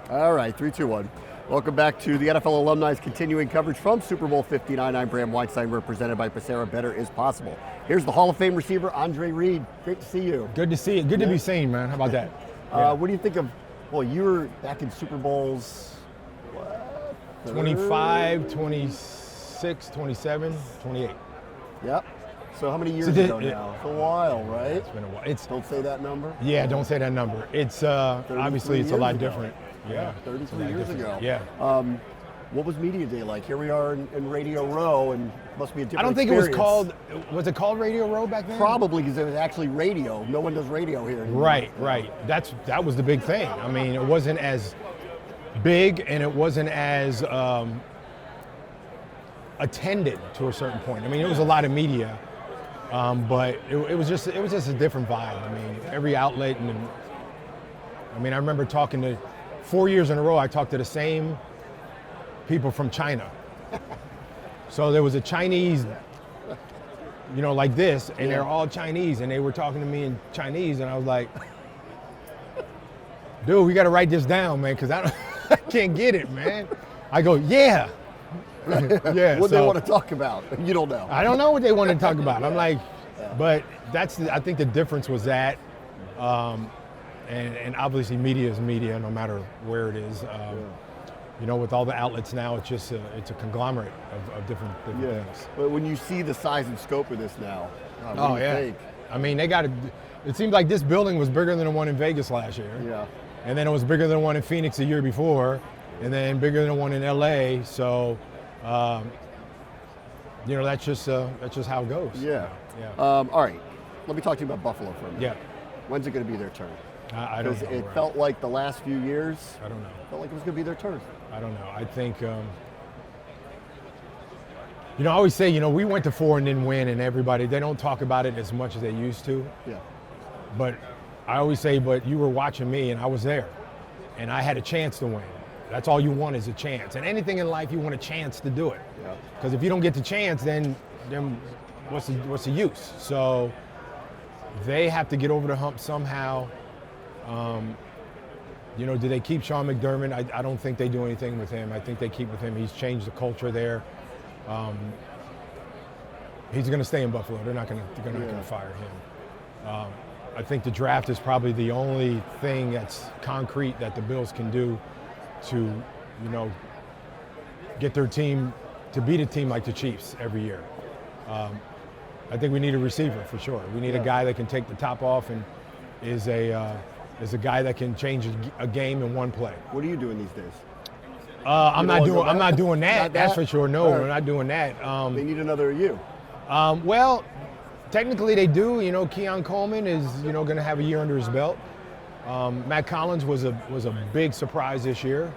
All right, 3, 2, 1. Welcome back to the NFL Alumni's continuing coverage from Super Bowl 59. I'm Bram Weinstein. We're presented by Passera. Better is possible. Here's the Hall of Fame receiver, Andre Reed. Great to see you. Good to see you. Good to be seen, man. How about that? What do you think of, well, you were back in Super Bowls, what? 25, 26, 27, 28. Yep. So how many years ago now? It's a while, right? It's been a while. Don't say that number. Yeah, don't say that number. It's obviously it's a lot different. Yeah, 33 years ago. Yeah. What was Media Day like? Here we are in Radio Row, and it must be a different I don't think experience. was it called Radio Row back then? Probably, because it was actually radio. No one does radio here anymore. Right. That was the big thing. I mean, it wasn't as big and it wasn't as attended to a certain point. I mean, it was a lot of media, but it was just a different vibe. I mean, every outlet, and I mean, I remember talking to 4 years in a row. I talked to the same people from China. So there was a Chinese, like this, and they're all Chinese, and they were talking to me in Chinese, and I was like, dude, we got to write this down, man, because I can't get it, man. I go, yeah. Yeah. What they want to talk about? You don't know. I don't know what they want to talk about. I'm like, but I think the difference was that, and obviously media is media, no matter where it is. With all the outlets now, it's a conglomerate of different things. But when you see the size and scope of this now, what do you think? I mean, it seems like this building was bigger than the one in Vegas last year. Yeah. And then it was bigger than the one in Phoenix the year before, and then bigger than the one in LA. So, that's just how it goes. Yeah. All right. Let me talk to you about Buffalo for a minute. Yeah. When's it going to be their turn? I don't know. Because it felt like the last few years. I don't know. Felt like it was going to be their turn. I don't know. I think, I always say, we went to 4 and didn't win, and they don't talk about it as much as they used to. Yeah. But I always say, but you were watching me, and I was there, and I had a chance to win. That's all you want is a chance. And anything in life, you want a chance to do it. Yeah. Because if you don't get the chance, then what's the use? So they have to get over the hump somehow. Do they keep Sean McDermott? I don't think they do anything with him. I think they keep with him. He's changed the culture there. He's going to stay in Buffalo. They're not going to fire him. I think the draft is probably the only thing that's concrete that the Bills can do to, get their team to beat a team like the Chiefs every year. I think we need a receiver for sure. We need a guy that can take the top off and is a guy that can change a game in one play. What are you doing these days? I'm not doing that. That's for sure. No, we're not doing that. They need another you. Well, technically they do. Keon Coleman is going to have a year under his belt. Matt Collins was a big surprise this year.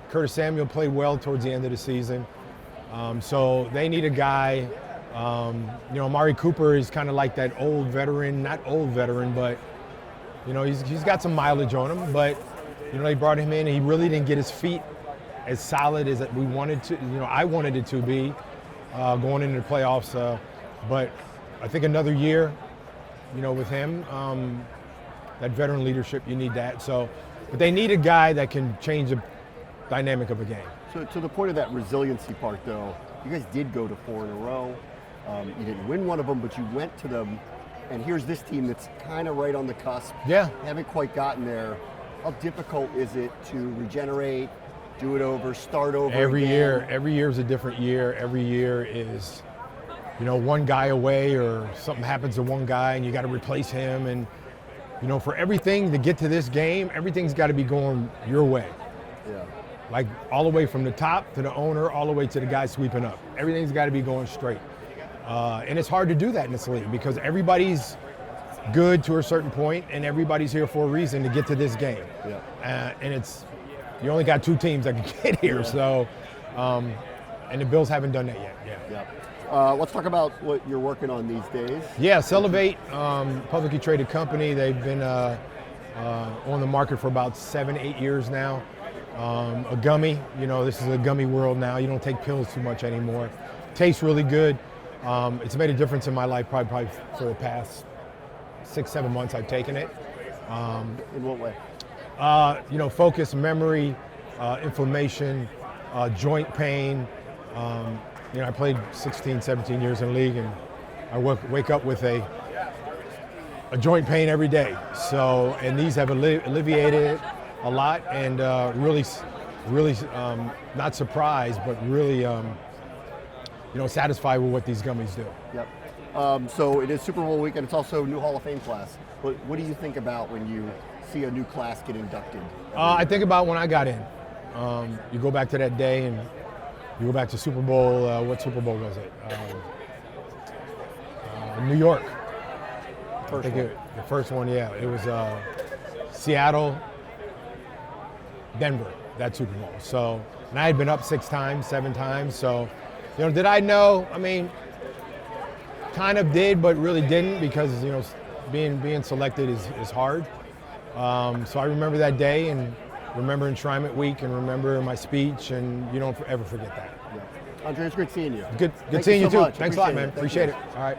Curtis Samuel played well towards the end of the season. So they need a guy. Amari Cooper is kind of like that old veteran, not old veteran, but he's got some mileage on him. But they brought him in, and he really didn't get his feet as solid as we wanted to. I wanted it to be going into the playoffs. But I think another year, with him, that veteran leadership, you need that. So, but they need a guy that can change the dynamic of a game. So to the point of that resiliency part, though, you guys did go to 4 in a row. You didn't win one of them, but you went to them. And here's this team that's kind of right on the cusp. Yeah. Haven't quite gotten there. How difficult is it to regenerate, do it over, start over every again? year? Every year is a different year. Every year is, one guy away, or something happens to one guy and you got to replace him. And, for everything to get to this game, everything's got to be going your way. Yeah. Like all the way from the top to the owner, all the way to the guy sweeping up. Everything's got to be going straight. And it's hard to do that in this league because everybody's good to a certain point, and everybody's here for a reason to get to this game. Yeah. And you only got 2 teams that can get here. Yeah. So, and the Bills haven't done that yet. Yeah. Let's talk about what you're working on these days. Yeah, Cellivate, publicly traded company. They've been on the market for about 7-8 years now. A gummy, this is a gummy world now. You don't take pills too much anymore. Tastes really good. It's made a difference in my life probably for the past 6-7 months I've taken it. In what way? Focus, memory, inflammation, joint pain. I played 16, 17 years in the league, and I wake up with a joint pain every day. So, and these have alleviated it a lot, and really not surprised, but really, satisfied with what these gummies do. Yep. So it is Super Bowl weekend. It's also new Hall of Fame class. What do you think about when you see a new class get inducted? I think about when I got in. You go back to that day, and you go back to Super Bowl. What Super Bowl was it? New York. The first one, yeah. It was Seattle, Denver, that Super Bowl. So, and I had been up 6 times, 7 times. So, did I know? I mean, kind of did, but really didn't, because being selected is hard. So I remember that day, and remember Enshrinement Week, and remember my speech, and you don't ever forget that. Yeah. Andre, it's great seeing you. Good seeing you too. Much. Thanks a lot, man. Appreciate it. All right.